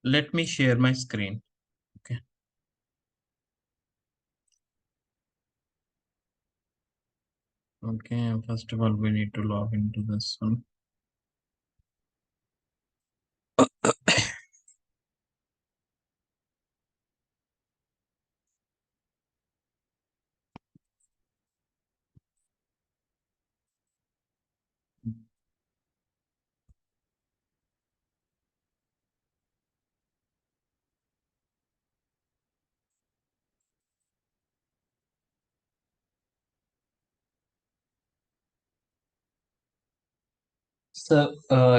Let me share my screen. Okay. Okay. First of all, we need to log into this one. So,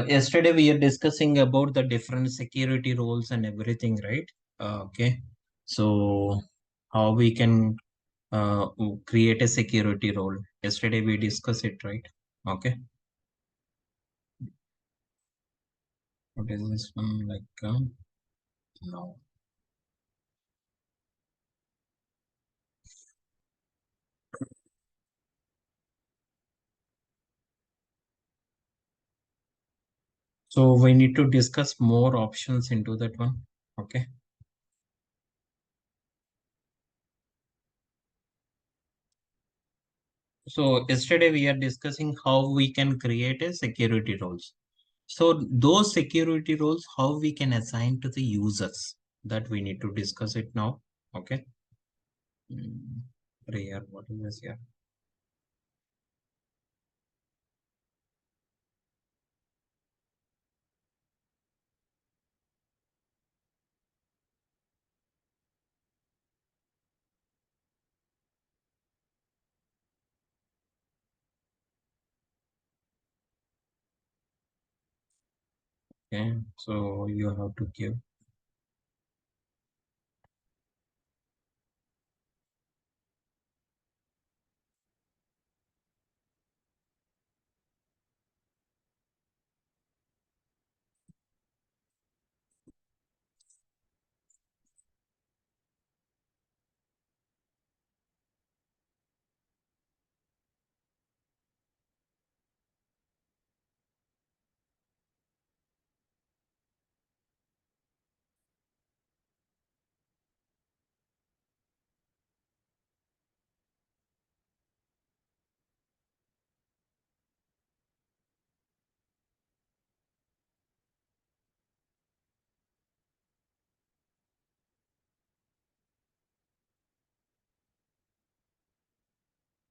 yesterday we are discussing about the different security roles and everything, right? Okay. So, how we can create a security role. Yesterday we discussed it, right? Okay. What is this one like? No. So we need to discuss more options into that one. Okay. So yesterday we are discussing how we can create a security roles. So those security roles, how we can assign to the users, that we need to discuss it now. Okay. Prayer, what is this here? Okay. So you have to give.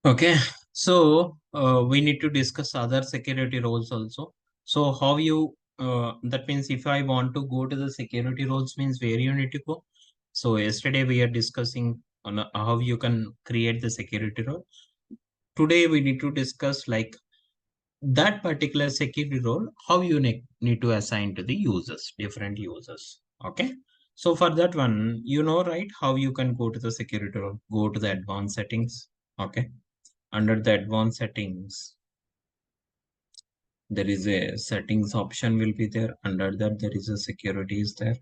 Okay, so we need to discuss other security roles also. So how you that means if I want to go to the security roles means where you need to go. So yesterday we are discussing on how you can create the security role. Today we need to discuss like that particular security role, how you need to assign to the users, different users. Okay. So for that one, you know, right, how you can go to the security role, go to the advanced settings. Okay. Under the advanced settings, there is a settings option will be there. Under that, there is a security is there.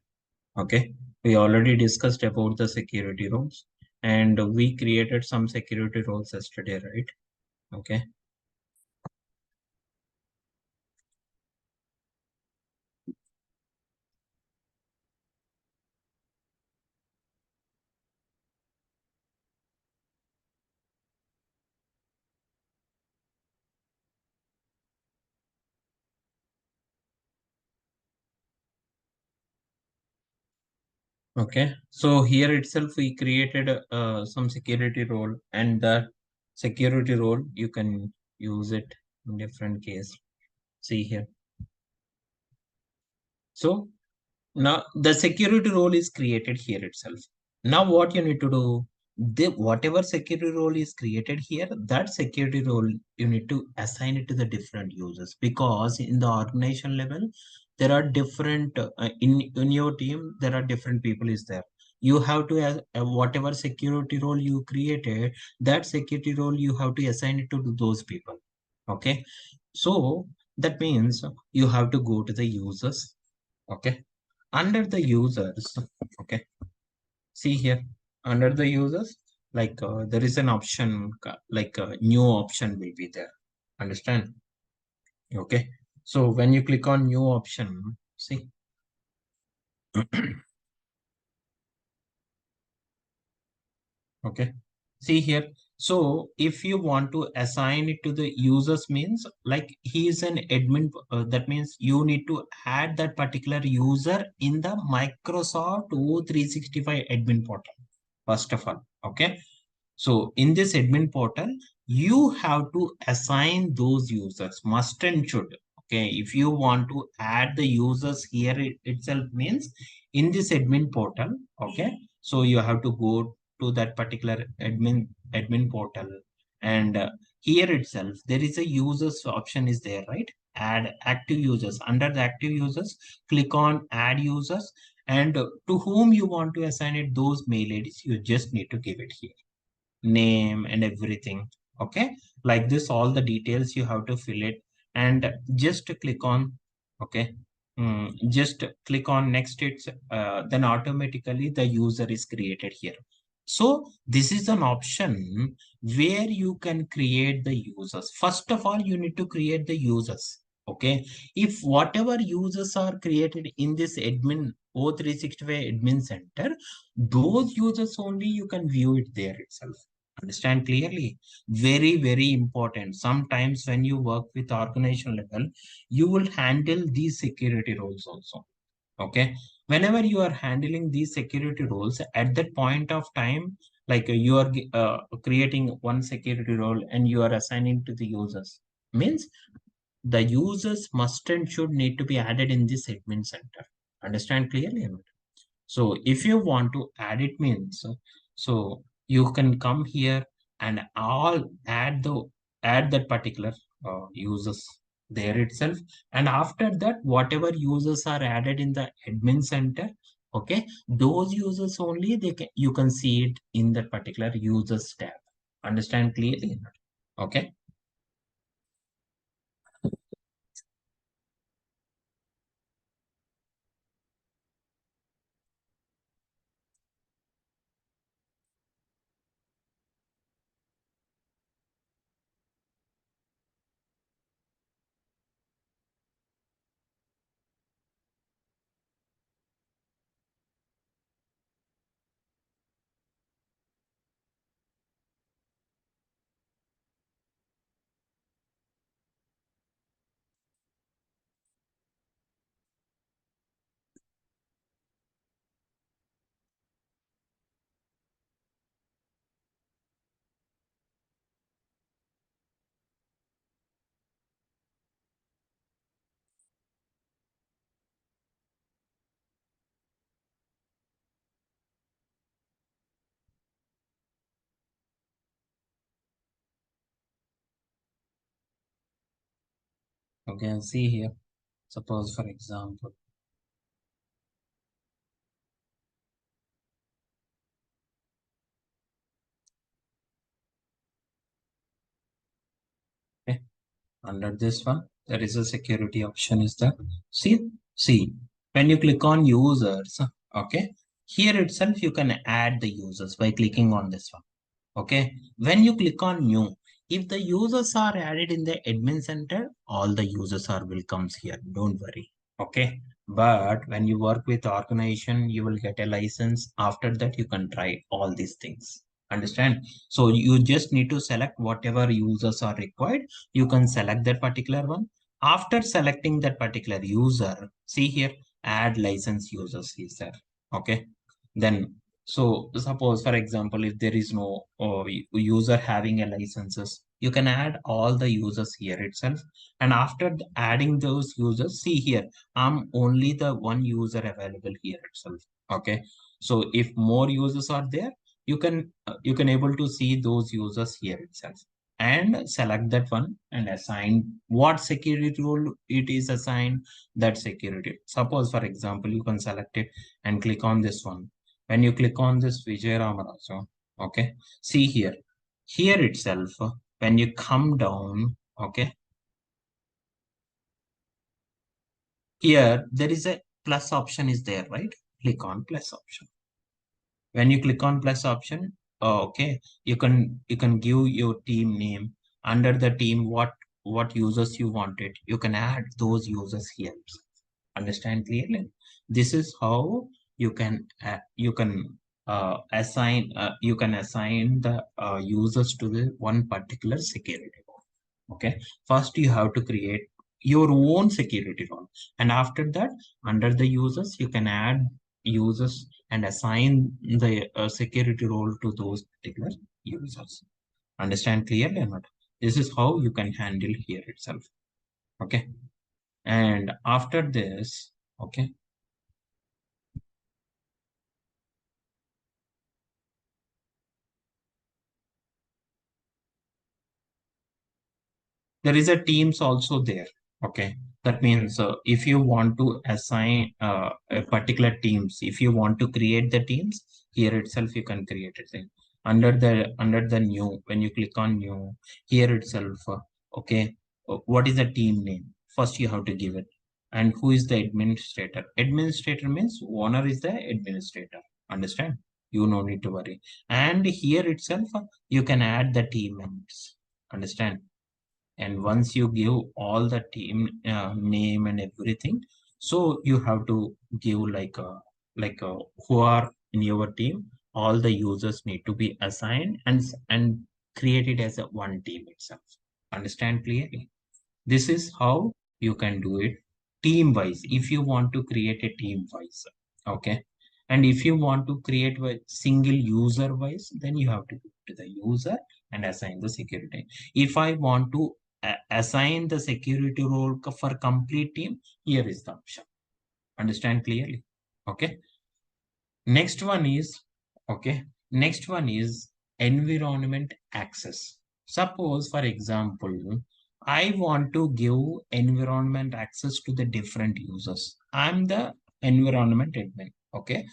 Okay. We already discussed about the security roles and we created some security roles yesterday, right? Okay. Okay. So here itself, we created some security role and that security role, you can use it in different case. See here. So now the security role is created here itself. Now what you need to do, whatever security role is created here, that security role you need to assign it to the different users because in the organization level there are different in your team there are different people is there. You have to whatever security role you created, that security role you have to assign it to those people. Okay, so that means you have to go to the users. Okay, under the users. Okay, see here under the users, like there is an option like a new option will be there. Understand? Okay, so when you click on new option, see Okay. See here. So if you want to assign it to the users means like he is an admin, that means you need to add that particular user in the Microsoft O365 admin portal, first of all. Okay. So in this admin portal, you have to assign those users, must and should. Okay, if you want to add the users here itself means in this admin portal. Okay, so you have to go to that particular admin portal, and here itself there is a users option is there, right? Add active users. Under the active users, click on add users, and to whom you want to assign it, those mail IDs, you just need to give it here, name and everything. Okay, like this all the details you have to fill it, and just click on, okay. Just click on next. It's then automatically the user is created here. So this is an option where you can create the users. First of all, you need to create the users. Okay, if whatever users are created in this admin O365 admin center, those users only you can view it there itself. Understand clearly? Very, very important. Sometimes when you work with organization level, you will handle these security roles also. Okay. Whenever you are handling these security roles, at that point of time, like you are creating one security role and you are assigning to the users, means the users must and should need to be added in this admin center. Understand clearly? So if you want to add it means, so you can come here and all add that particular users there itself. And after that, whatever users are added in the admin center, okay, those users only you can see it in that particular users tab. Understand clearly? Okay. Okay, see here. Suppose for example, okay, under this one, there is a security option is there. See, when you click on users, okay, here itself you can add the users by clicking on this one. Okay, when you click on new, if the users are added in the admin center, all the users are welcomes here. Don't worry. Okay, but when you work with organization, you will get a license. After that, you can try all these things. Understand? So you just need to select whatever users are required. You can select that particular one. After selecting that particular user, see here, add license users is there. Okay, then so suppose, for example, if there is no user having a licenses, you can add all the users here itself. And after adding those users, see here, I'm only the one user available here itself. Okay. So if more users are there, you can able to see those users here itself and select that one and assign what security role it is assigned, that security. Suppose, for example, you can select it and click on this one. When you click on this Vijay Ramaraja, okay, see here, here itself, when you come down, okay, here there is a plus option is there, right? Click on plus option. When you click on plus option, okay, you can give your team name. Under the team, what users you wanted, you can add those users here. Understand clearly? This is how you can assign the users to the one particular security role. Okay, first you have to create your own security role, and after that, under the users, you can add users and assign the security role to those particular users. Understand clearly or not? This is how you can handle here itself. Okay, and after this, okay, there is a teams also there. Okay, that means if you want to assign a particular teams, if you want to create the teams, here itself you can create it thing under the new. When you click on new, here itself, okay, what is the team name? First you have to give it, and who is the administrator? Administrator means owner is the administrator. Understand? You no need to worry. And here itself, you can add the team members. Understand? And once you give all the team name and everything, so you have to give who are in your team, all the users need to be assigned and created as a one team itself. Understand clearly? This is how you can do it team wise if you want to create a team wise. Okay, and if you want to create a single user wise, then you have to go to the user and assign the security. If I want to assign the security role for complete team, here is the option. Understand clearly? Okay, next one is, okay, next one is environment access. Suppose, for example, I want to give environment access to the different users. I'm the environment admin. Okay,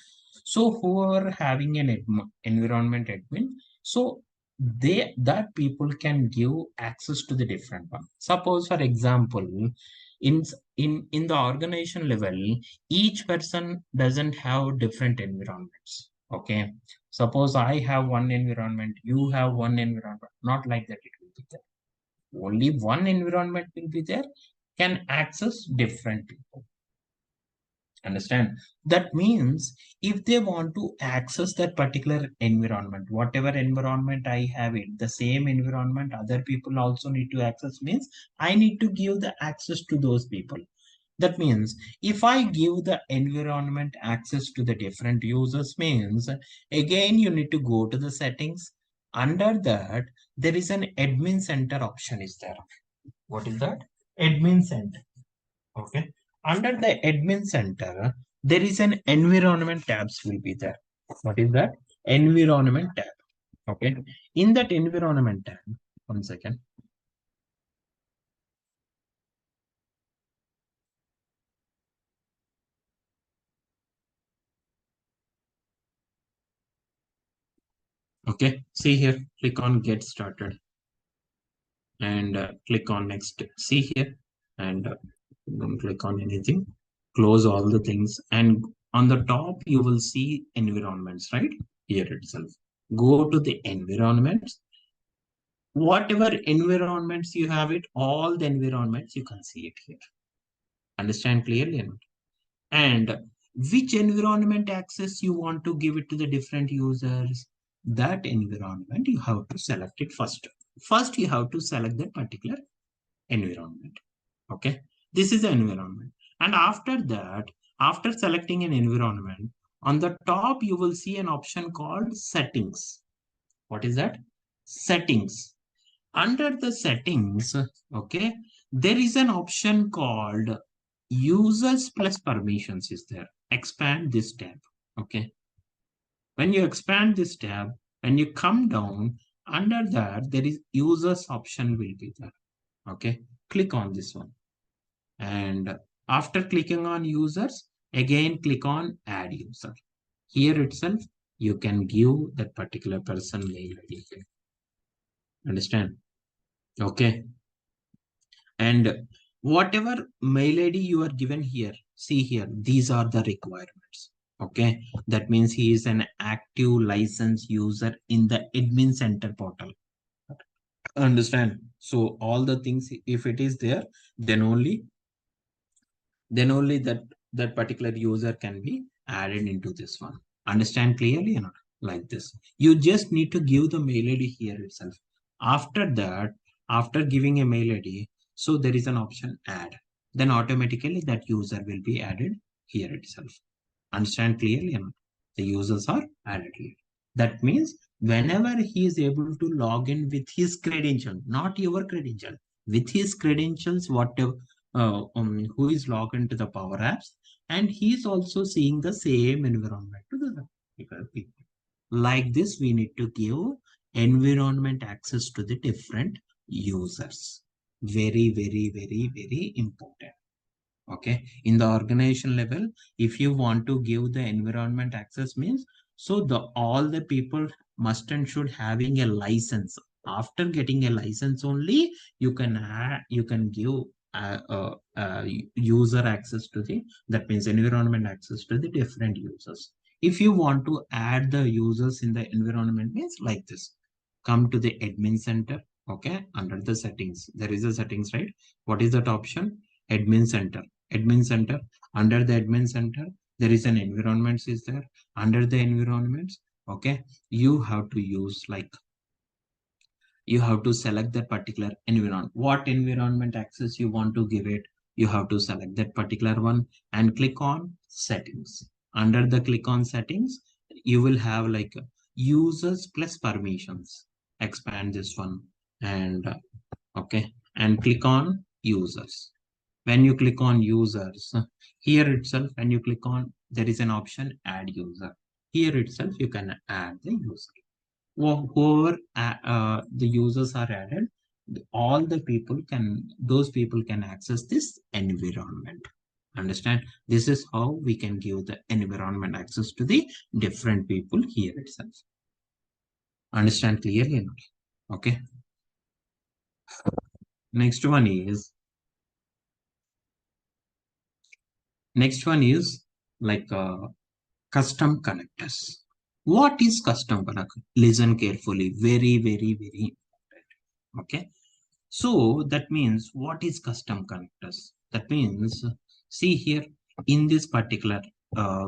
so whoever having an environment admin, so that people can give access to the different one. Suppose, for example, in in the organization level, each person doesn't have different environments. Okay, suppose I have one environment, you have one environment, not like that it will be there. Only one environment will be there, can access different people. Understand? That means if they want to access that particular environment, whatever environment I have it, the same environment other people also need to access, means I need to give the access to those people. That means if I give the environment access to the different users, means again you need to go to the settings. Under that, there is an admin center option is there. What is that? Admin center. Okay. Under the admin center, there is an environment tabs will be there. What is that? Environment tab. Okay. In that environment tab, one second. Okay. See here, click on get started and click on next. See here and don't click on anything. Close all the things, and on the top you will see environments, right? Here itself. Go to the environments. Whatever environments you have it, all the environments you can see it here. Understand clearly or not? And which environment access you want to give it to the different users, that environment you have to select it first. First you have to select that particular environment. Okay, this is the environment. And after that, after selecting an environment, on the top you will see an option called settings. What is that? Settings. Under the settings, okay, there is an option called users plus permissions is there. Expand this tab. Okay, when you expand this tab, when you come down, under that there is users option will be there. Okay, click on this one, and after clicking on users, again click on add user. Here itself you can give that particular person mail ID. Understand? Okay, and whatever mail ID you are given here, see here, these are the requirements. Okay, that means he is an active license user in the admin center portal. Understand? So all the things, if it is there, then only then only that particular user can be added into this one. Understand clearly or not? Like this. You just need to give the mail ID here itself. After that, after giving a mail ID, so there is an option add. Then automatically that user will be added here itself. Understand clearly or not? The users are added here. That means whenever he is able to log in with his credential, not your credential, with his credentials, whatever, who is logged into the Power Apps, and he is also seeing the same environment to the people. Like this, we need to give environment access to the different users. Very, very, very, very important. Okay, in the organization level, if you want to give the environment access means, so the all the people must and should having a license. After getting a license only, you can you can give user access to the, that means environment access to the different users. If you want to add the users in the environment means like this, come to the admin center. Okay, under the settings there is a settings, right? What is that option? Admin center. Admin center. Under the admin center, there is an environments is there. Under the environments, okay, you have to use like, you have to select that particular environment. What environment access you want to give it, you have to select that particular one and click on settings. Under the click on settings, you will have like users plus permissions. Expand this one and okay, and click on users. When you click on users, here itself, when you click on, there is an option add user. Here itself, you can add the user. Whoever the users are added, all the people can, those people can access this environment. Understand? This is how we can give the environment access to the different people here itself. Understand clearly? Okay. Next one is like custom connectors. What is custom connector? Listen carefully. Very, very, very important. Okay. So that means what is custom connectors? That means, see here in this particular,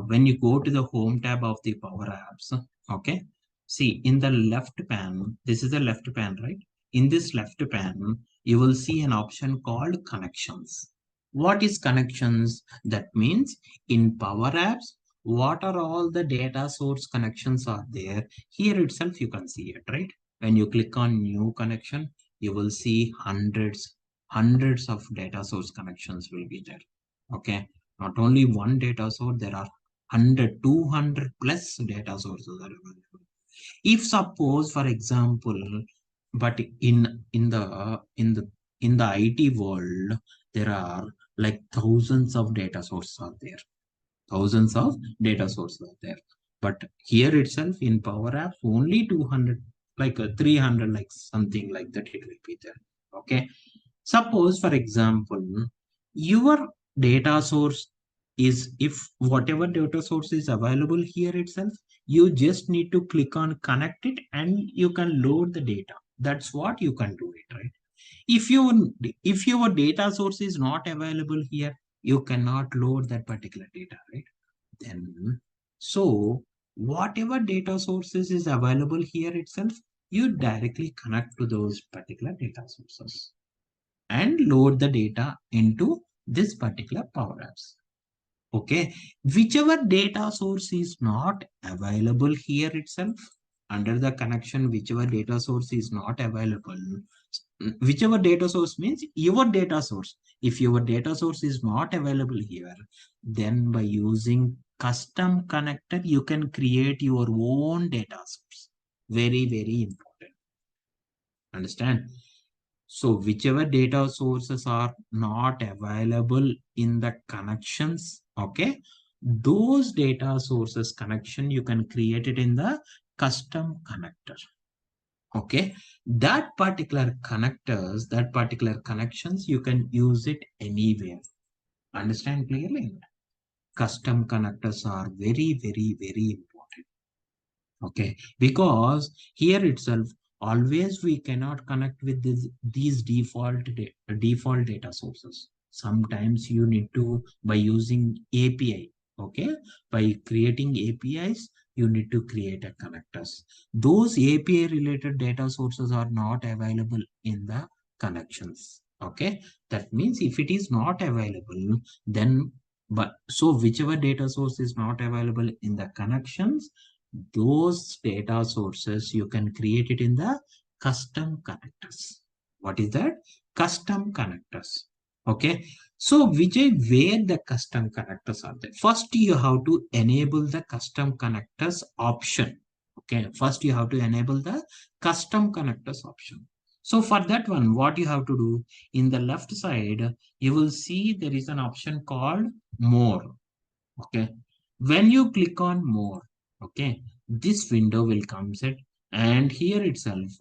when you go to the home tab of the Power Apps, okay. See in the left pan, this is the left pan, right? In this left pan, you will see an option called connections. What is connections? That means in Power Apps, what are all the data source connections are there? Here itself, you can see it, right? When you click on new connection, you will see hundreds of data source connections will be there. Okay, not only one data source, there are 100, 200 plus data sources are available. If suppose, for example, but in the IT world, there are like thousands of data sources are there. Thousands of data sources are there. But here itself in Power Apps, only 200, like 300, like something like that, it will be there. Okay. Suppose, for example, your data source is, if whatever data source is available here itself, you just need to click on connect it and you can load the data. That's what you can do it, right? If your data source is not available here, you cannot load that particular data, right? Then, so whatever data sources is available here itself, you directly connect to those particular data sources and load the data into this particular Power Apps. Okay, whichever data source is not available here itself, under the connection, whichever data source is not available, whichever data source means your data source. If your data source is not available here, then by using custom connector, you can create your own data source. Very, very important. Understand? So whichever data sources are not available in the connections, okay, those data sources connection, you can create it in the custom connector. Okay, that particular connectors, that particular connections, you can use it anywhere. Understand clearly? Custom connectors are very, very, very important. Okay, because here itself, always we cannot connect with these default data sources. Sometimes you need to, by using API, okay, by creating APIs, you need to create a connectors. Those API related data sources are not available in the connections. Okay, that means if it is not available, then but so whichever data source is not available in the connections, those data sources you can create it in the custom connectors. What is that? Custom connectors. Okay. So Vijay, where the custom connectors are there? First, you have to enable the custom connectors option. Okay. First, you have to enable the custom connectors option. So for that one, what you have to do in the left side, you will see there is an option called more. Okay. When you click on more, okay, this window will come set, and here itself,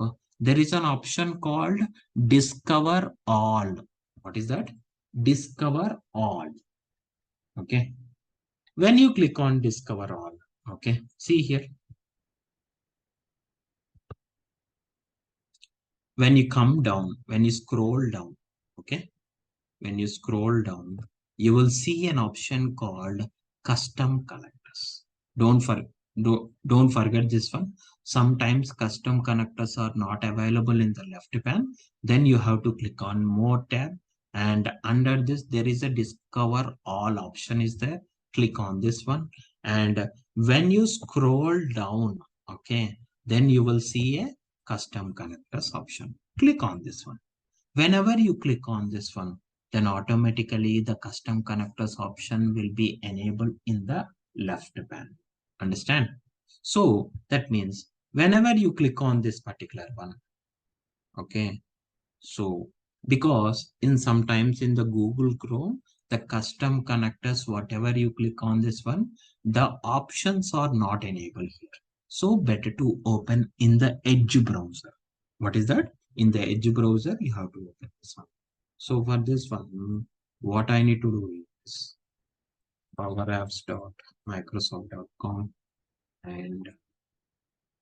there is an option called discover all. What is that? Discover all. Okay. When you click on discover all, okay, see here. When you come down, when you scroll down, okay, when you scroll down, you will see an option called custom connectors. Don't for don't forget this one. Sometimes custom connectors are not available in the left pane. Then you have to click on more tab, and under this there is a discover all option is there. Click on this one, and when you scroll down, okay, then you will see a custom connectors option. Click on this one. Whenever you click on this one, then automatically the custom connectors option will be enabled in the left pane. Understand? So that means whenever you click on this particular one, okay, so because in sometimes in the Google Chrome, the custom connectors, whatever you click on this one, the options are not enabled here. So better to open in the Edge browser. What is that? In the Edge browser, you have to open this one. So for this one, what I need to do is powerapps.microsoft.com and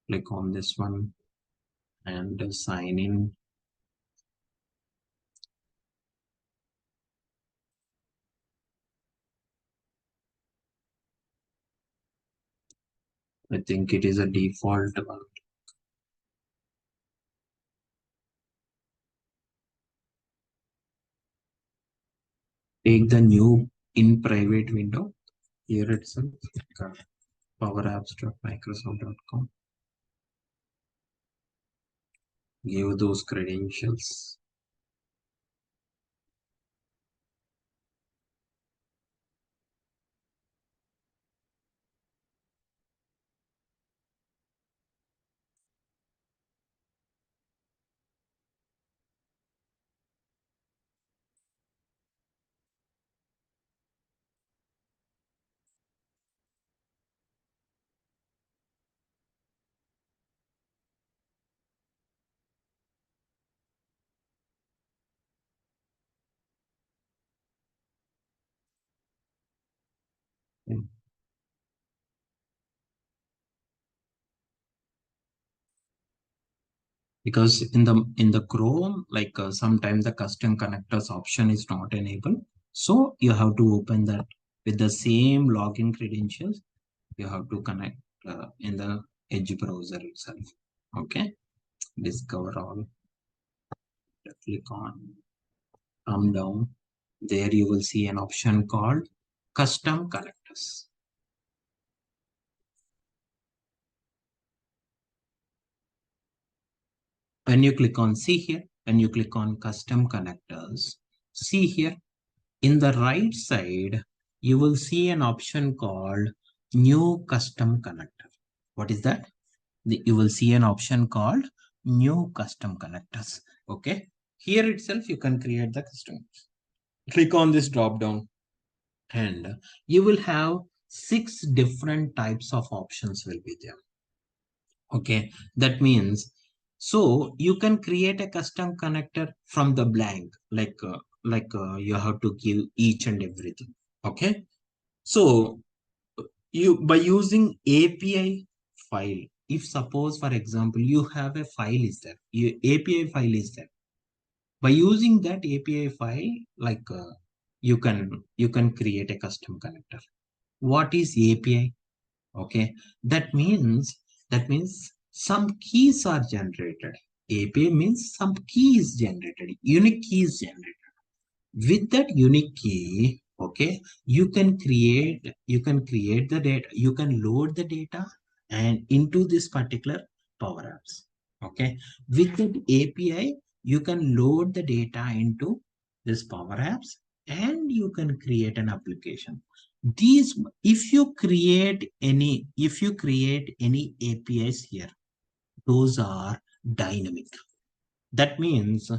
click on this one and sign in. I think it is a default one. Take the new in private window here itself, powerapps.microsoft.com. Give those credentials. Because in the Chrome, like sometimes the custom connectors option is not enabled, so you have to open that with the same login credentials. You have to connect in the Edge browser itself. Okay, discover all. Click on, come down. There you will see an option called custom connectors. When you click on see here, when you click on custom connectors, see here in the right side, you will see an option called new custom connector. What is that? You will see an option called new custom connectors. Okay. Here itself, you can create the custom. Click on this drop down and you will have 6 different types of options will be there. Okay. That means, so you can create a custom connector from the blank, like you have to give each and everything. Okay. So you by using API file, if suppose for example you have a file is there, your API file is there. By using that API file, like you can create a custom connector. What is API? Okay, that means some keys are generated. API means some key is generated, unique key is generated. With that unique key, okay, you can create the data, you can load the data and into this particular Power Apps. Okay, with that API, you can load the data into this Power Apps and you can create an application. These, if you create any APIs here, those are dynamic. That means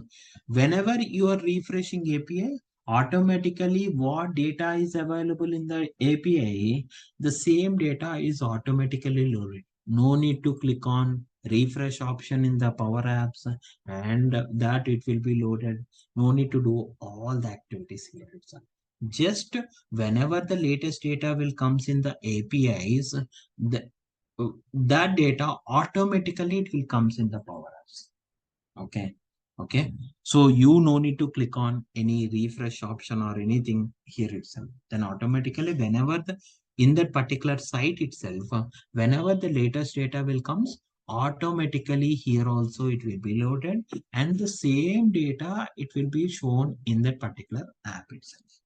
whenever you are refreshing API, automatically what data is available in the API, the same data is automatically loaded. No need to click on refresh option in the Power Apps and that it will be loaded. No need to do all the activities here itself. Just whenever the latest data will comes in the APIs, that data automatically it will comes in the Power Apps. Okay. Okay. So you no need to click on any refresh option or anything here itself. Then automatically whenever in that particular site itself, whenever the latest data will comes, automatically here also it will be loaded and the same data it will be shown in that particular app itself.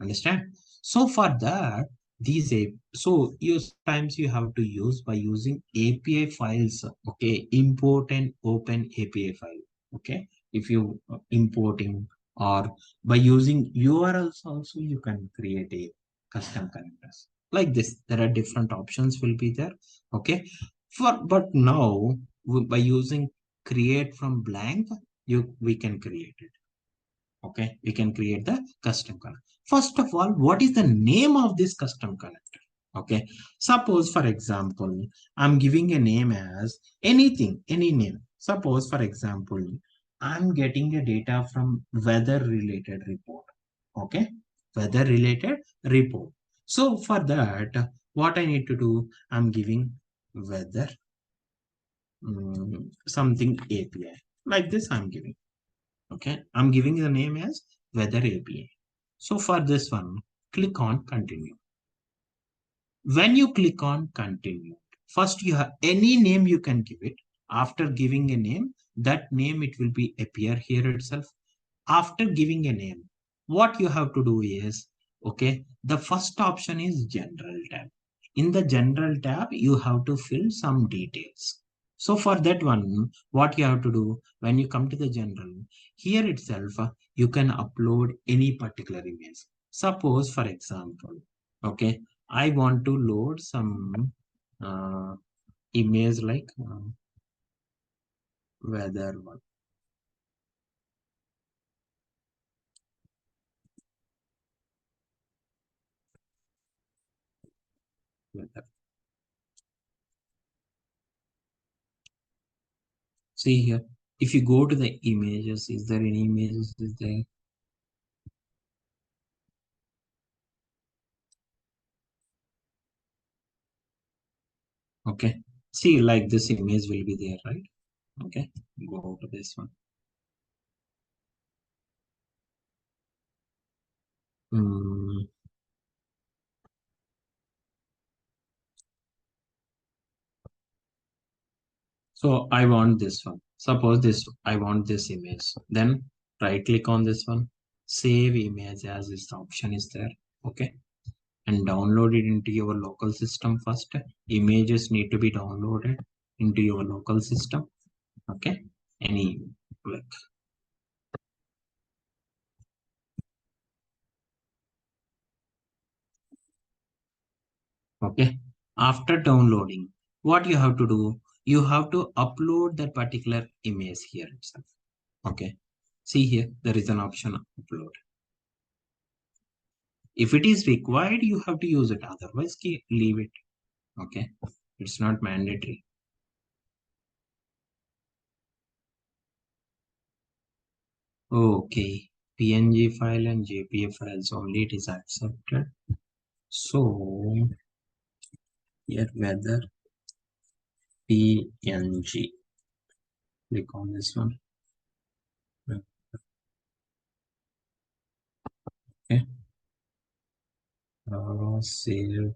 Understand? So for that, so you sometimes you have to use by using API files. Okay, import and open API file. Okay, if you importing or by using URLs also you can create a custom connectors like this. There are different options will be there. Okay, but now by using create from blank, we can create it. Okay, we can create the custom connector. First of all, what is the name of this custom connector? Okay, suppose for example, I'm giving a name as anything, any name. Suppose for example, I'm getting a data from weather related report. Okay, weather related report. So for that, what I need to do, I'm giving weather something API. Like this, I'm giving. Okay, I'm giving the name as weather API. So for this one, click on continue. When you click on continue, first you have any name you can give it. After giving a name, that name it will be appear here itself. After giving a name, what you have to do is, okay, the first option is general tab. In the general tab, you have to fill some details. So for that one, what you have to do when you come to the general, here itself, you can upload any particular image. Suppose, for example, okay, I want to load some image like weather one. Weather. See here, if you go to the images, is there any images is there? Okay. See, like this image will be there, right? Okay. Go to this one. Mm. So I want this one. Suppose this, I want this image. Then right click on this one. Save image as this option is there. Okay. And download it into your local system first. Images need to be downloaded into your local system. Okay. Any like okay. After downloading, what you have to do, you have to upload that particular image here itself. Okay. See here, there is an option upload. If it is required, you have to use it. Otherwise, leave it. Okay. It's not mandatory. Okay. PNG file and JPA files only it is accepted. So here whether PNG. Click on this one. Okay. Save.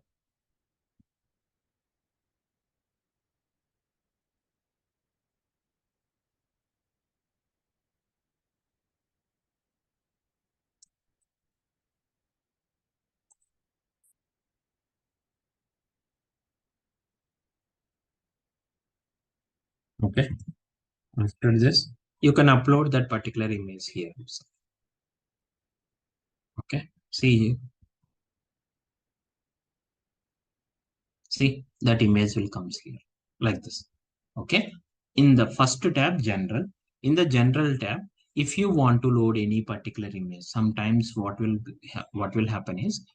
Okay. After this, you can upload that particular image here. Okay. See that image will comes here like this. Okay. In the first tab, general. In the general tab, if you want to load any particular image, sometimes what will happen is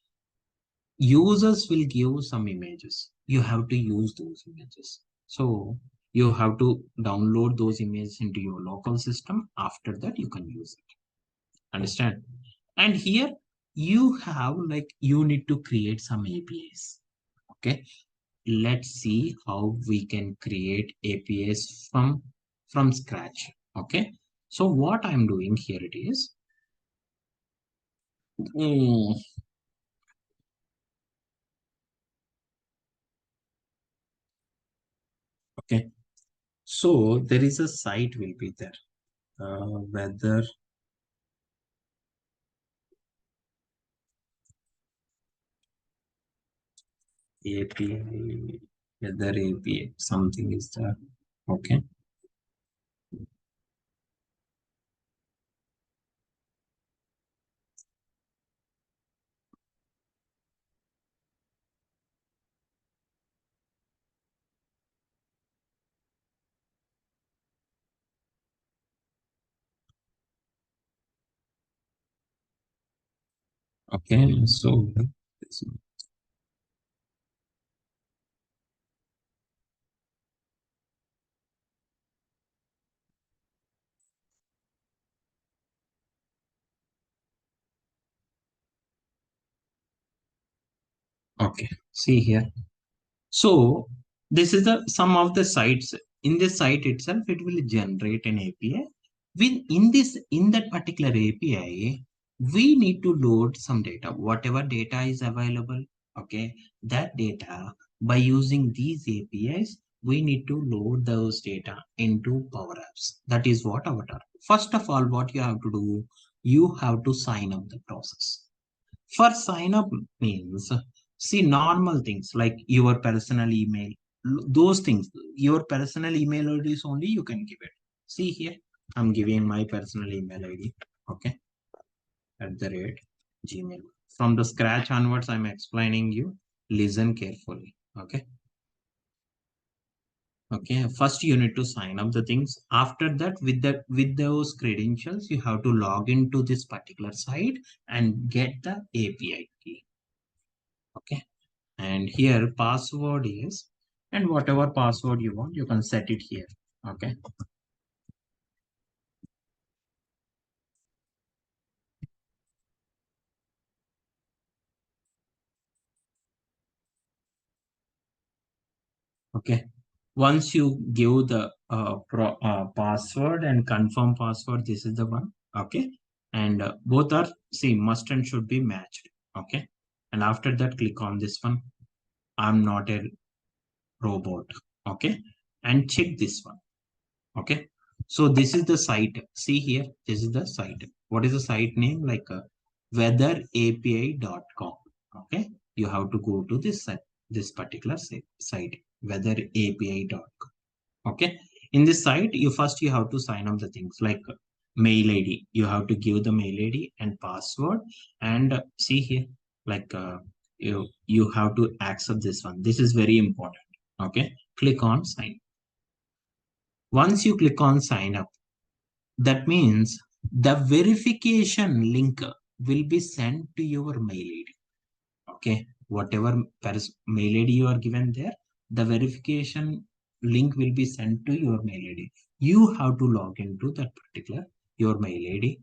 users will give some images. You have to use those images. So you have to download those images into your local system. After that, you can use it. Understand? And here you have like you need to create some APIs. Okay. Let's see how we can create APIs from scratch. Okay. So what I'm doing here it is. mm, okay. So there is a site will be there. Whether API, whether API, something is there. Okay. Okay. So, okay. See here. So this is the some of the sites. In this site itself, it will generate an API. In that particular API, we need to load some data. Whatever data is available, okay, that data by using these APIs, we need to load those data into Power Apps. That is what our target. First of all, what you have to do, you have to sign up the process. For sign up means, see normal things like your personal email, those things, your personal email IDs only you can give it. See here, I'm giving my personal email ID. Okay, @gmail. From the scratch onwards, I'm explaining you. Listen carefully. Okay. Okay. First, you need to sign up the things. After that, with those credentials, you have to log into this particular site and get the API key. Okay. And here password is, and whatever password you want you can set it here. Okay. Okay, once you give the password and confirm password, this is the one. Okay, and both are see must and should be matched. Okay, and after that click on this one, I'm not a robot. Okay, and check this one. Okay, so this is the site. See here, this is the site. What is the site name? Like weatherapi.com. Okay, you have to go to this site, this particular site, weatherapi.com. Okay, in this site, you have to sign up the things like mail ID. You have to give the mail ID and password. And see here, like you have to accept this one. This is very important. Okay, click on sign. Once you click on sign up, that means the verification link will be sent to your mail ID. Okay, whatever mail ID you are given there, the verification link will be sent to your mail ID. You have to log into that particular your mail ID,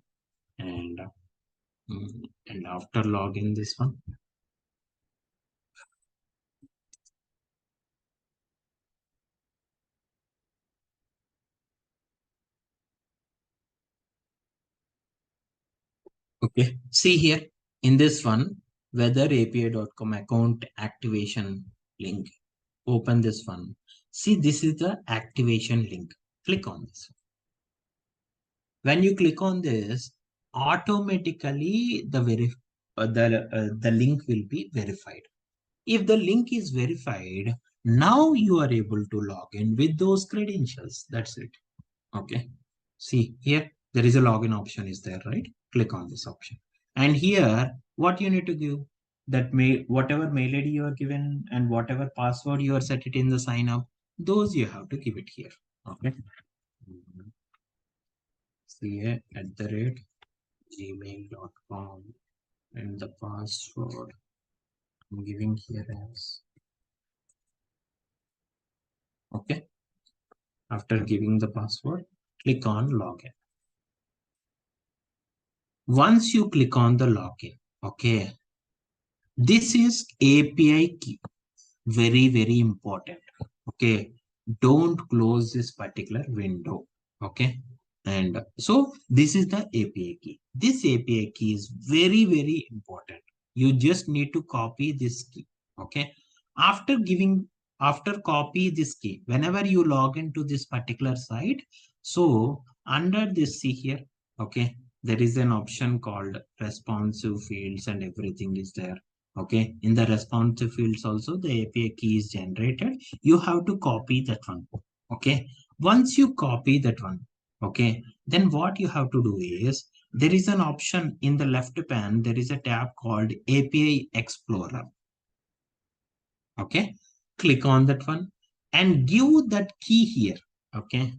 and and after login this one. Okay, see here. In this one, weatherapi.com account activation link. Open this one. See, this is the activation link. Click on this. When you click on this, automatically the link will be verified. If the link is verified, now you are able to log in with those credentials. That's it. Okay. See here, there is a login option is there, right? Click on this option. And here, what you need to give, that whatever mail ID you are given and whatever password you are set it in the sign up, those you have to give it here. Okay. See here, @gmail.com, and the password I'm giving here as, okay. After giving the password, click on login. Once you click on the login, okay, this is API key. Very, very important. Okay, don't close this particular window. Okay, and so this is the API key. This API key is very, very important. You just need to copy this key. Okay, after copy this key, whenever you log into this particular site, so under this, see here, okay, there is an option called responsive fields and everything is there. Okay, in the responsive fields also the API key is generated. You have to copy that one. Okay, once you copy that one, okay, then what you have to do is, there is an option in the left pane, there is a tab called API Explorer. Okay, click on that one and give that key here. Okay,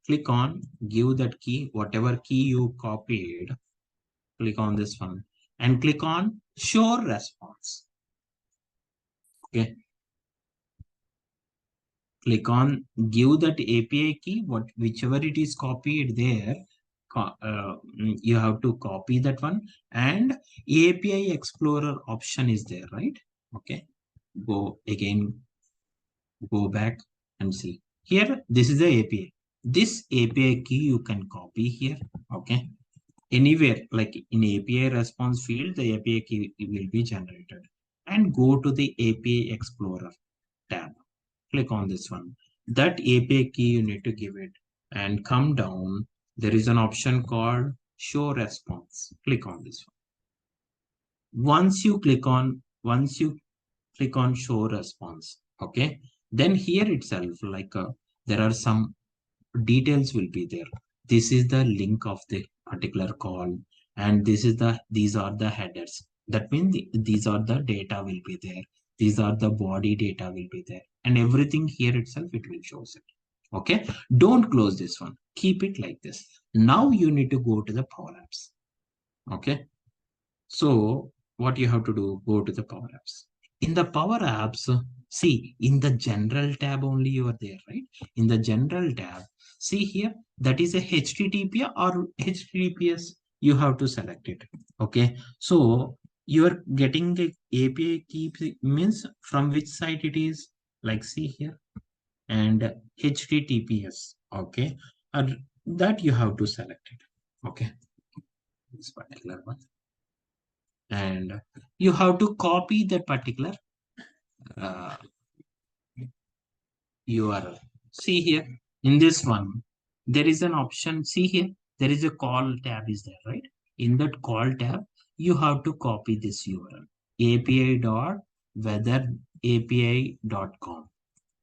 click on, give that key, whatever key you copied, click on this one and click on show response. Okay, click on, give that API key, whichever it is copied there, you have to copy that one, and API Explorer option is there, right? Okay, go again, go back and see. Here, this is the API. This API key you can copy here, okay? Anywhere, like in API response field, the API key will be generated. And go to the API Explorer tab. Click on this one. That API key you need to give it and come down. There is an option called show response. Click on this one. Once you click on show response, okay, then here itself, like there are some details will be there. This is the link of the particular call, and these are the headers. That means these are the data will be there. These are the body data will be there, and everything here itself it will show it. Okay, don't close this one. Keep it like this. Now you need to go to the Power Apps. Okay, so what you have to do, go to the Power Apps. In the Power Apps, see, in the General tab only you are there, right? In the General tab, see here, that is a HTTP or HTTPS. You have to select it. Okay, so you are getting the API key means from which site it is. Like see here, and HTTPS. Okay, and that you have to select it. Okay, this particular one, and you have to copy that particular uh, URL. See here, in this one, there is an option. See here, there is a call tab is there, right? In that call tab, you have to copy this URL, api.weatherapi.com.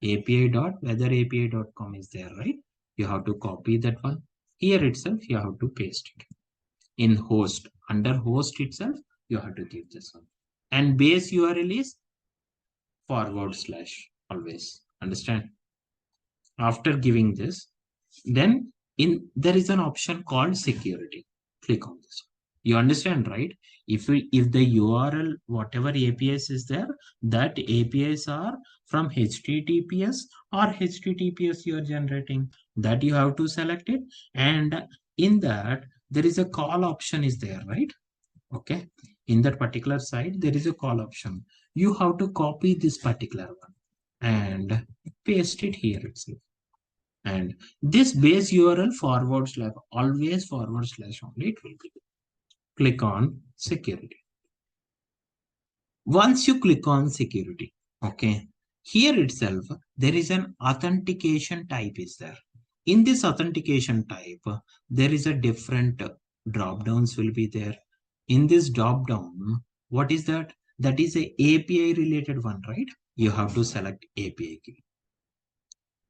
api.weatherapi.com is there, right? You have to copy that one. Here itself, you have to paste it. In host, under host itself, you have to give this one. And base URL is / always. Understand? After giving this, then there is an option called security. Click on this. You understand, right? If the URL, whatever APIs is there, that APIs are from HTTPS or HTTPS you are generating, that you have to select it. And in that, there is a call option is there, right? Okay. In that particular site, there is a call option. You have to copy this particular one and paste it here itself. And this base URL / always / only it will be. Click on security. Once you click on security, okay, here itself, there is an authentication type is there. In this authentication type, there is a different drop downs will be there. In this drop down, what is that? That is a API related one, right? You have to select API key.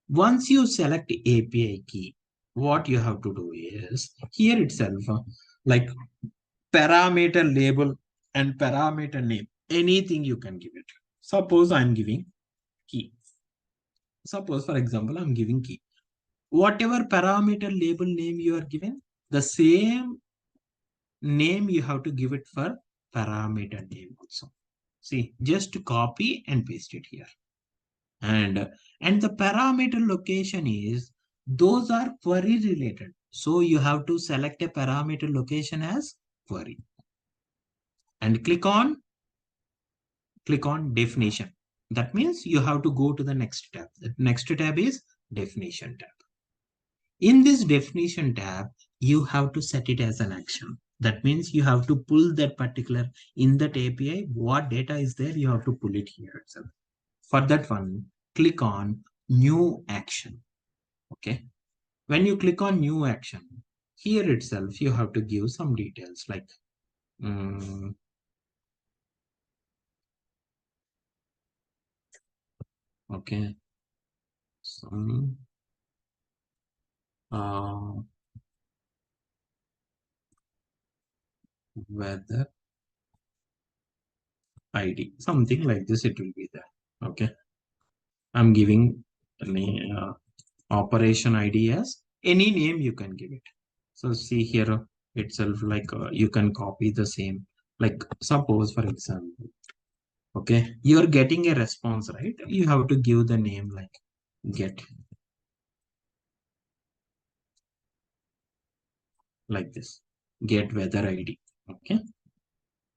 Once you select API key, what you have to do is here itself, like parameter label and parameter name, anything you can give it. Suppose I'm giving key. Suppose, for example, I'm giving key. Whatever parameter label name you are given, the same name you have to give it for parameter name also. See, just copy and paste it here. And the parameter location is those are query related. So you have to select a parameter location as query and click on definition. That means you have to go to the next tab. The next tab is definition tab. In this definition tab, you have to set it as an action. That means you have to pull that particular in that API, what data is there, you have to pull it here itself. For that one, click on new action. Okay. When you click on new action, here itself, you have to give some details like okay, some uh, weather ID, something like this, it will be there. Okay. I'm giving operation ID as any name you can give it. So see here itself, like you can copy the same. Like suppose, for example, okay, you're getting a response, right? You have to give the name like get, like this, get weather ID. Okay.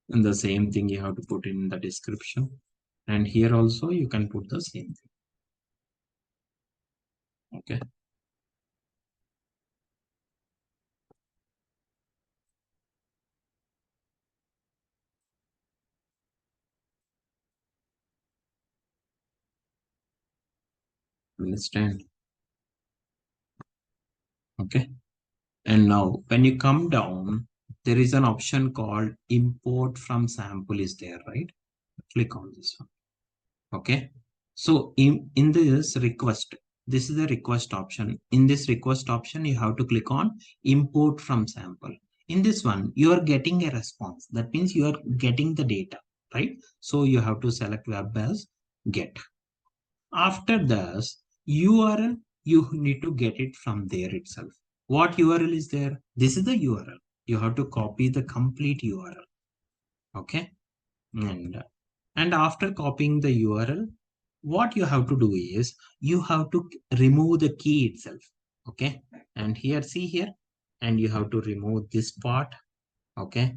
And the same thing you have to put in the description. And here also you can put the same thing. Okay. Understand? Okay. And now when you come down, there is an option called import from sample is there, right? Click on this one. Okay. So in this request, this is the request option. In this request option, you have to click on import from sample. In this one, you are getting a response. That means you are getting the data, right? So you have to select web as get. After this URL, you need to get it from there itself. What URL is there? This is the URL. You have to copy the complete URL. Okay. And after copying the URL, what you have to do is you have to remove the key itself. Okay. And here, see here, and you have to remove this part. Okay.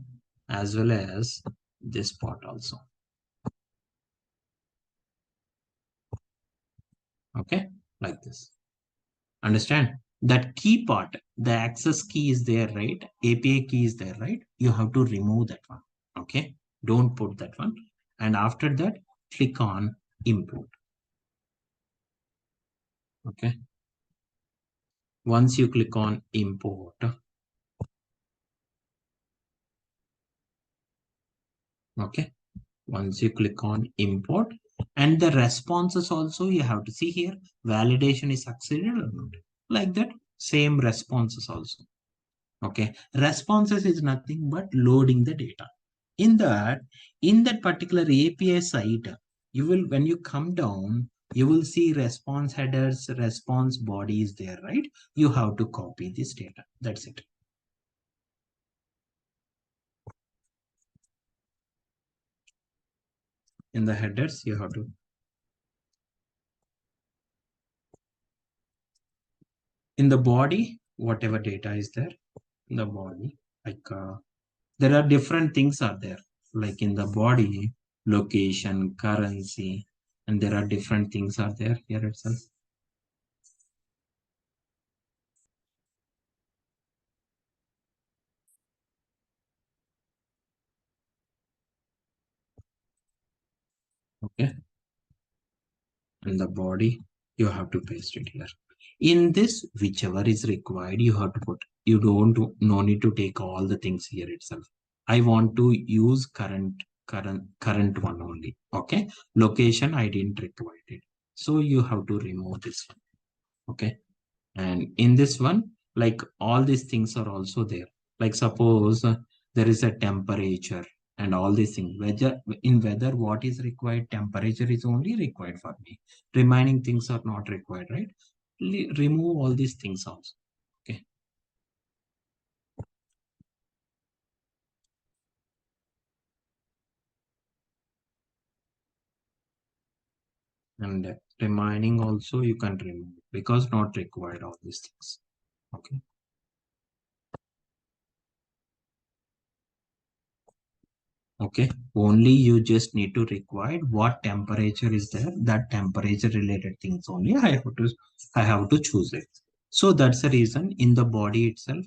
As well as this part also. Okay. Like this. Understand? That key part, the access key is there, right? API key is there, right? You have to remove that one. Okay. Don't put that one. And after that, click on import. Okay. Once you click on import, okay. Once you click on import, and the responses also you have to see here, validation is succeeded or not. Like that, same responses also. Okay. Responses is nothing but loading the data. In that particular API site, you will, when you come down, you will see response headers, response bodies there, right? You have to copy this data. That's it. In the headers, you have to, in the body, whatever data is there, in the body, like there are different things are there, like in the body, location, currency, and there are different things are there here itself. Okay. And the body, you have to paste it here. In this, whichever is required, you have to put. You don't no need to take all the things here itself. I want to use current one only. Okay. Location, I didn't require it. So you have to remove this one. Okay. And in this one, like all these things are also there. Like suppose there is a temperature and all these things. Whether what is required, temperature is only required for me. Remaining things are not required, right? Remove all these things also. Okay. And remaining also you can remove because not required all these things. Okay. Okay, only you just need to require what temperature is there. That temperature related things only I have to choose it. So that's the reason in the body itself,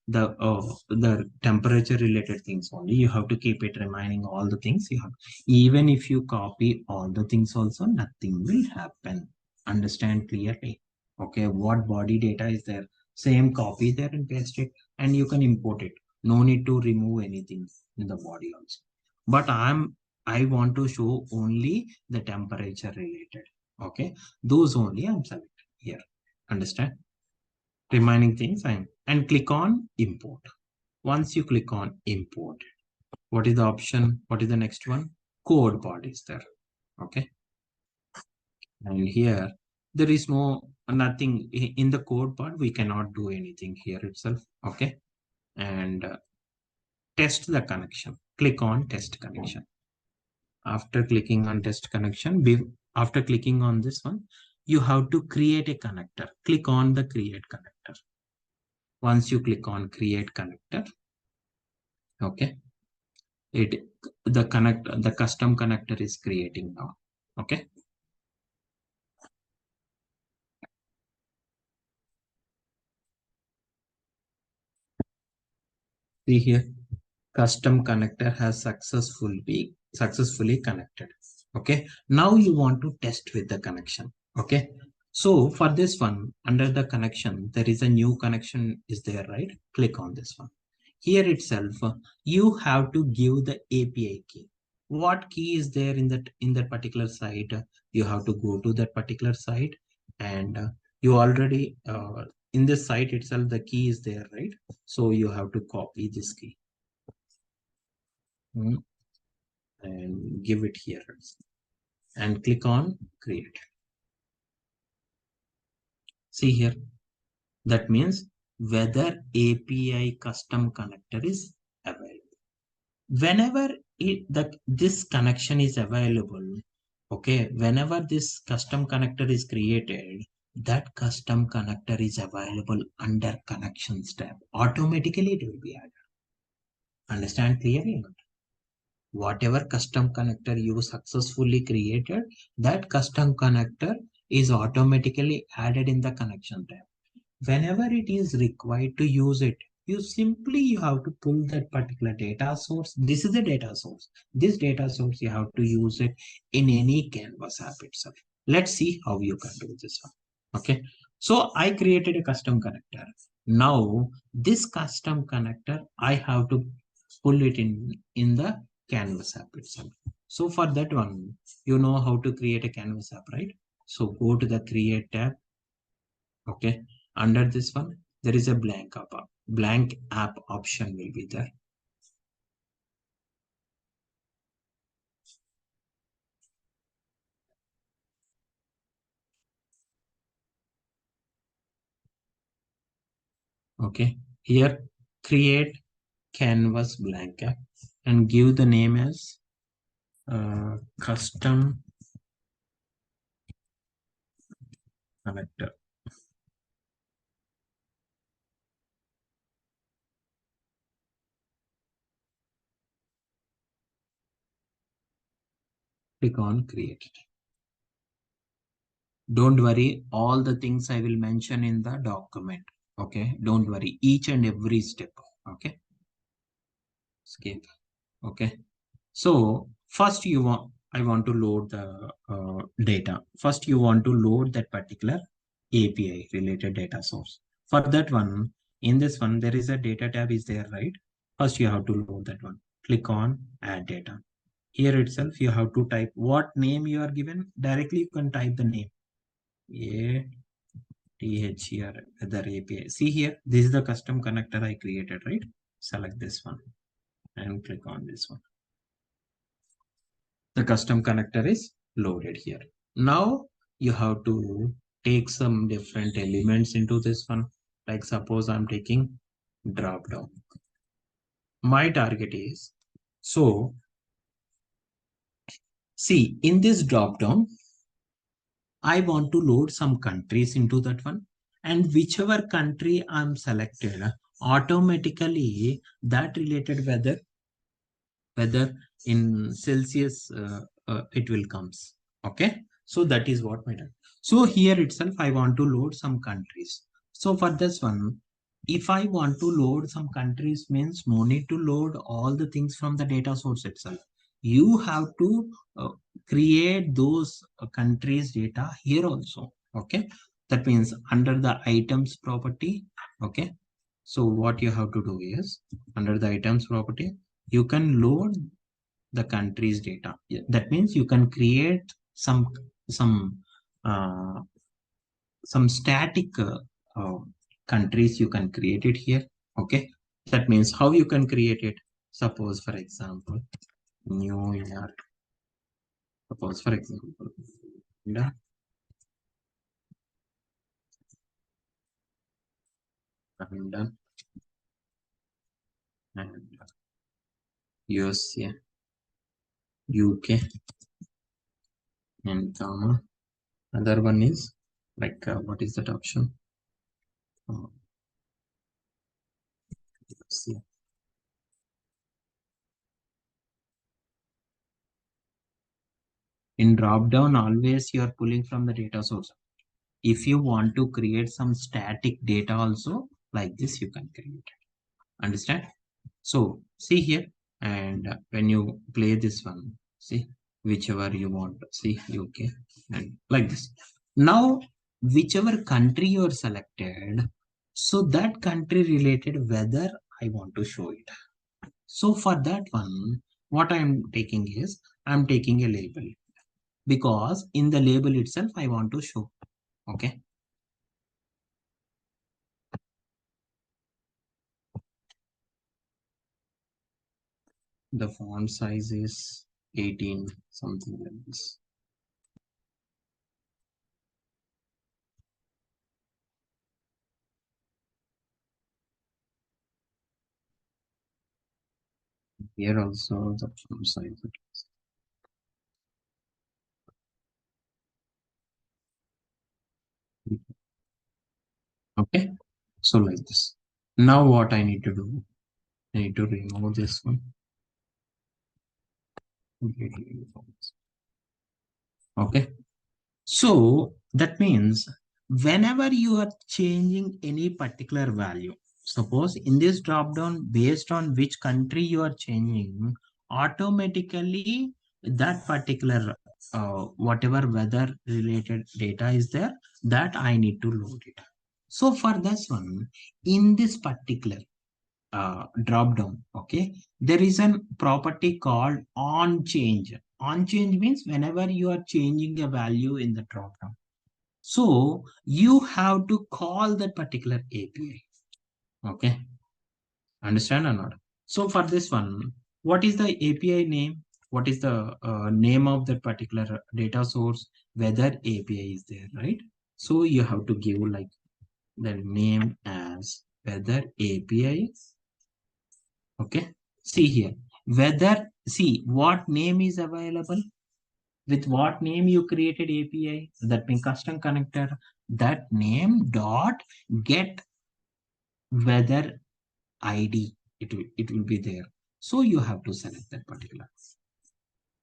the temperature related things only you have to keep it remaining all the things you have. Even if you copy all the things also, nothing will happen. Understand clearly. Okay, what body data is there? Same copy there and paste it, and you can import it. No need to remove anything in the body also, but I want to show only the temperature related. Okay, those only I'm selecting here. Understand? Remaining things and click on import. Once you click on import, what is the option? What is the next one? Code part is there. Okay, and here there is nothing in the code part. We cannot do anything here itself. Okay, and test the connection. Click on test connection. After clicking on test connection, after clicking on this one, you have to create a connector. Click on the create connector. Once you click on create connector, okay, it the custom connector is creating now. Okay, see here, custom connector has successfully connected. Okay, now you want to test with the connection. Okay, so for this one, under the connection, there is a new connection is there, right? Click on this one. Here itself, you have to give the API key. What key is there in that particular site? You have to go to that particular site, and you already in this site itself the key is there, right? So you have to copy this key. And give it here and click on create. See here, that means whether API custom connector is available. Whenever this connection is available, okay, whenever this custom connector is created, that custom connector is available under connections tab. Automatically it will be added. Understand clearly? Whatever custom connector you successfully created, that custom connector is automatically added in the connection tab. Whenever it is required to use it, you have to pull that particular data source. This is the data source. This data source you have to use it in any Canvas app itself. Let's see how you can do this one. Okay, so I created a custom connector. Now this custom connector I have to pull it in the Canvas app itself. So for that one, you know how to create a Canvas app, right? So go to the create tab. Okay, under this one, there is a blank app option will be there. Okay, here create Canvas blank app and give the name as custom connector. Click on create. Don't worry, all the things I will mention in the document. Okay, don't worry, each and every step. Okay, skip. Okay, so first you want I want to load the data. First, you want to load that particular API related data source. For that one, in this one, there is a data tab is there, right? First, you have to load that one. Click on add data. Here itself, you have to type what name you are given. Directly, you can type the name. THER weather API. See here, this is the custom connector I created, right? Select this one and click on this one. The custom connector is loaded here. Now you have to take some different elements into this one. Like suppose I'm taking drop down. My target is, so see in this drop down, I want to load some countries into that one. And whichever country I'm selected, automatically that related weather in Celsius, it will comes. Okay. So that is what my done. So here itself, I want to load some countries. So for this one, if I want to load some countries means no need to load all the things from the data source itself. You have to create those countries data here also. Okay. That means under the items property. Okay. So what you have to do is under the items property, you can load the country's data. That means you can create some uh, some static countries you can create it here. Okay, that means how you can create it. Suppose for example, New York. Suppose for example, India, London, and USA, UK, and other one is like what is that option? Uh, USA. In drop down, always you are pulling from the data source. If you want to create some static data also, like this, you can create it. Understand? So see here, and when you play this one, see whichever you want, see UK and like this. Now, whichever country you are selected, so that country related weather I want to show it. So for that one, what I am taking is I'm taking a label because in the label itself I want to show. Okay. The font size is 18, something like this. Here also the font size is. Okay, so like this. Now what I need to do, I need to remove this one. Okay, so that means whenever you are changing any particular value, suppose in this drop down, based on which country you are changing, automatically that particular whatever weather related data is there, that I need to load it. So for this one, in this particular drop down, okay, there is a property called on change. On change means whenever you are changing a value in the drop down, so you have to call that particular API. Okay, understand or not? So for this one, what is the API name? What is the name of that particular data source? Whether API is there, right? So you have to give like the name as whether API. Okay. See here, whether, see what name is available, with what name you created API, that means custom connector, that name dot get weather ID, it will be there. So you have to select that particular.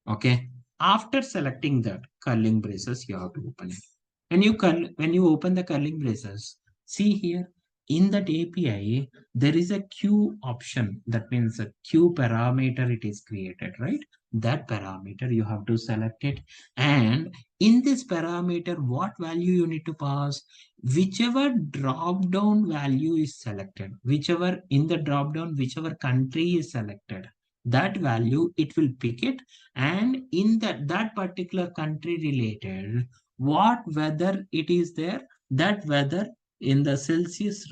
Okay. After selecting that curling braces, you have to open it. When you open the curling braces, see here, in that API, there is a queue option. That means a queue parameter it is created, right? That parameter you have to select it. And in this parameter, what value you need to pass? Whichever drop down value is selected, whichever in the drop down, whichever country is selected, that value it will pick it. And in that particular country related, what weather it is there, that weather in the Celsius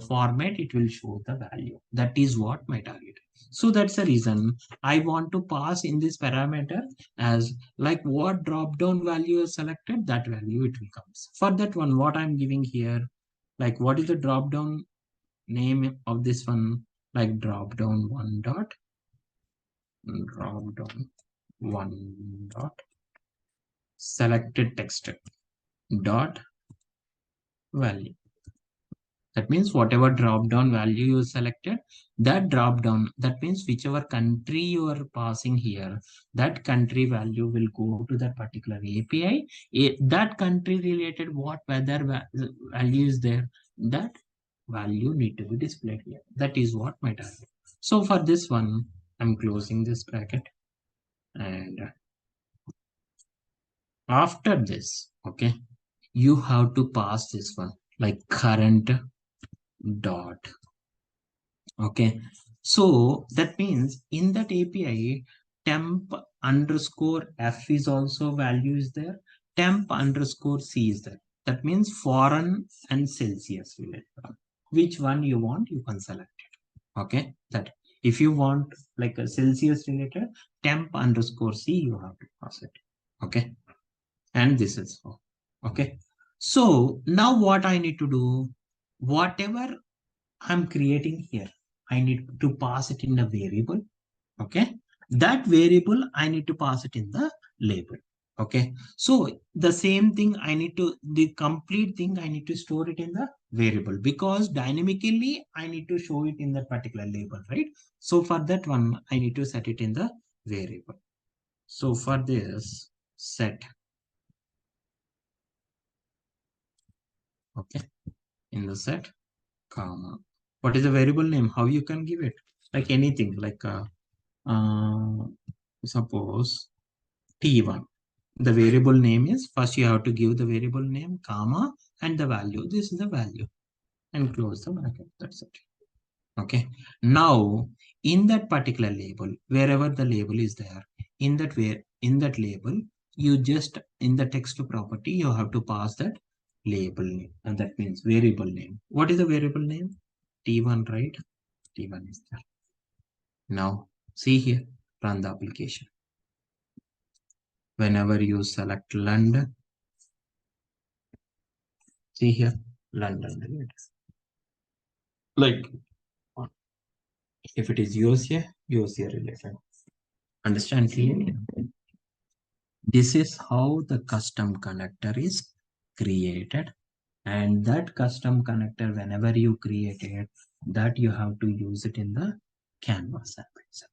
format, it will show the value. That is what my target. So that's the reason I want to pass in this parameter as like what drop down value is selected, that value it will comes. For that one, what I'm giving here, like what is the drop down name of this one? Like drop down one dot selected text dot value. That means whatever drop down value you selected, that drop down, that means whichever country you are passing here, that country value will go to that particular API. That country related what weather value is there, that value need to be displayed here. That is what my target. So for this one, I'm closing this bracket. And after this, okay, you have to pass this one like current dot. Okay, so that means in that API, temp underscore F is also value is there, temp underscore C is there. That means foreign and Celsius related. Which one you want, you can select it. Okay, that if you want like a Celsius related, temp underscore C, you have to pass it. Okay, and this is all. Okay, so now what I need to do, whatever I'm creating here, I need to pass it in a variable. Okay. That variable, I need to pass it in the label. Okay. So the same thing, the complete thing, I need to store it in the variable because dynamically I need to show it in that particular label, right? So for that one, I need to set it in the variable. So for this, set. Okay. In the set, comma. What is the variable name? How you can give it? Like anything, like uh, suppose T1. The variable name is, first you have to give the variable name, comma, and the value. This is the value. And close the bracket. That's it. Okay. Now, in that particular label, wherever the label is there, in that label, you just in the text property, you have to pass that label name. And that means variable name. What is the variable name? T1, right? T1 is there. Now, see here, run the application. Whenever you select London, see here, London. Like, if it is USA related. Understand clearly? This is how the custom connector is created. And that custom connector, whenever you create it, that you have to use it in the Canvas app itself.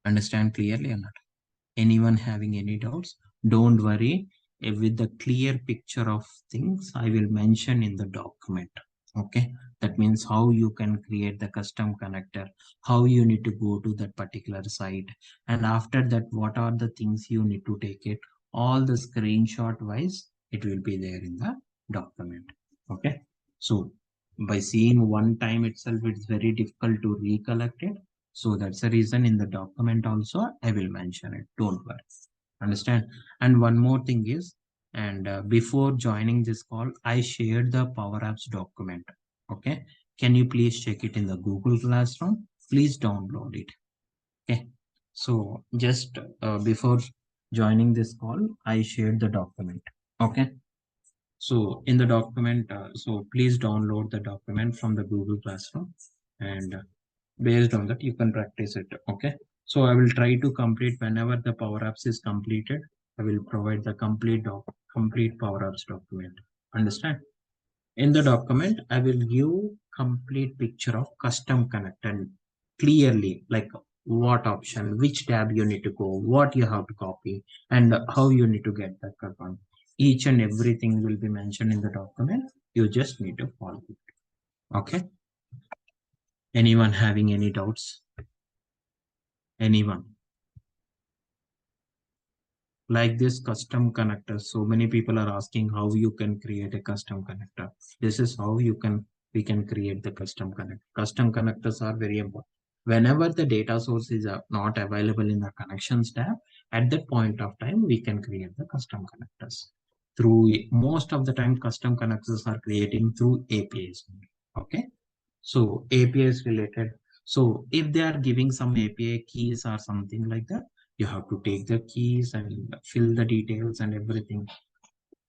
Understand clearly or not? Anyone having any doubts? Don't worry. With the clear picture of things, I will mention in the document. Okay, that means how you can create the custom connector, how you need to go to that particular site, and after that, what are the things you need to take it. All the screenshot wise, it will be there in the document. Okay, so by seeing one time itself, it's very difficult to recollect it. So that's the reason in the document also, I will mention it. Don't worry. Understand? And one more thing is, and before joining this call, I shared the Power Apps document. Okay. Can you please check it in the Google Classroom? Please download it. Okay. So just before joining this call, I shared the document. Okay. So in the document, so please download the document from the Google Classroom, and based on that, you can practice it. Okay. So I will try to complete whenever the Power Apps is completed. I will provide the complete Power Apps document. Understand? In the document, I will give complete picture of custom connector clearly, like what option, which tab you need to go, what you have to copy, and how you need to get that one. Each and everything will be mentioned in the document. You just need to follow it. Okay. Anyone having any doubts? Anyone? Like this custom connector, so many people are asking how you can create a custom connector. This is how we can create the custom connector. Custom connectors are very important. Whenever the data source is not available in the connections tab, at that point of time we can create the custom connectors. Through most of the time custom connectors are creating through APIs. Okay, so APIs related. So if they are giving some API keys or something like that, you have to take the keys and fill the details and everything.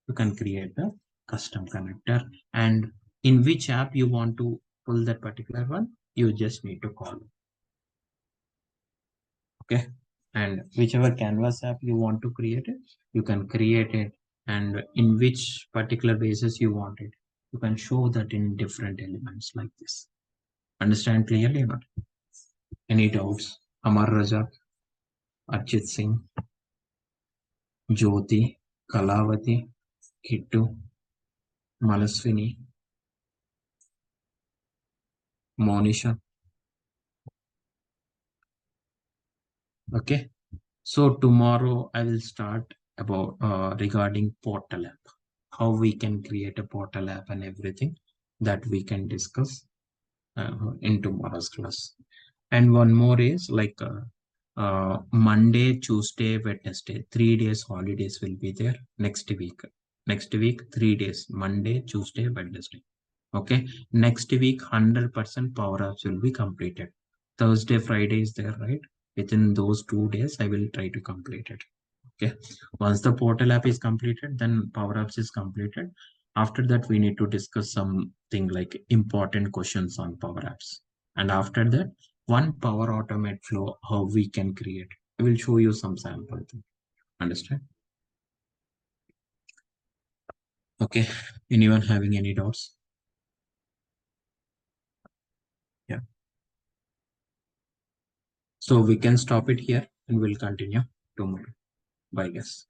You can create the custom connector, and in which app you want to pull that particular one, you just need to call. Okay. And whichever canvas app you want to create it, you can create it, and in which particular basis you want it, you can show that in different elements like this. Understand clearly or not? Any doubts? Amar Raja, Archit Singh, Jyoti, Kalavati, Kittu, Malaswini, Monisha. Okay. So tomorrow I will start about regarding portal app, how we can create a portal app and everything that we can discuss in tomorrow's class. And one more is like Monday, Tuesday, Wednesday, 3 days holidays will be there next week. Next week, 3 days, Monday, Tuesday, Wednesday. Okay. Next week, 100% power ups will be completed. Thursday, Friday is there, right? Within those 2 days, I will try to complete it. Okay. Once the portal app is completed, then power ups is completed. After that, we need to discuss something like important questions on power apps. And after that, one Power Automate flow, how we can create. I will show you some sample. Understand? Okay. Anyone having any doubts? Yeah. So we can stop it here and we'll continue tomorrow. Bye, guys.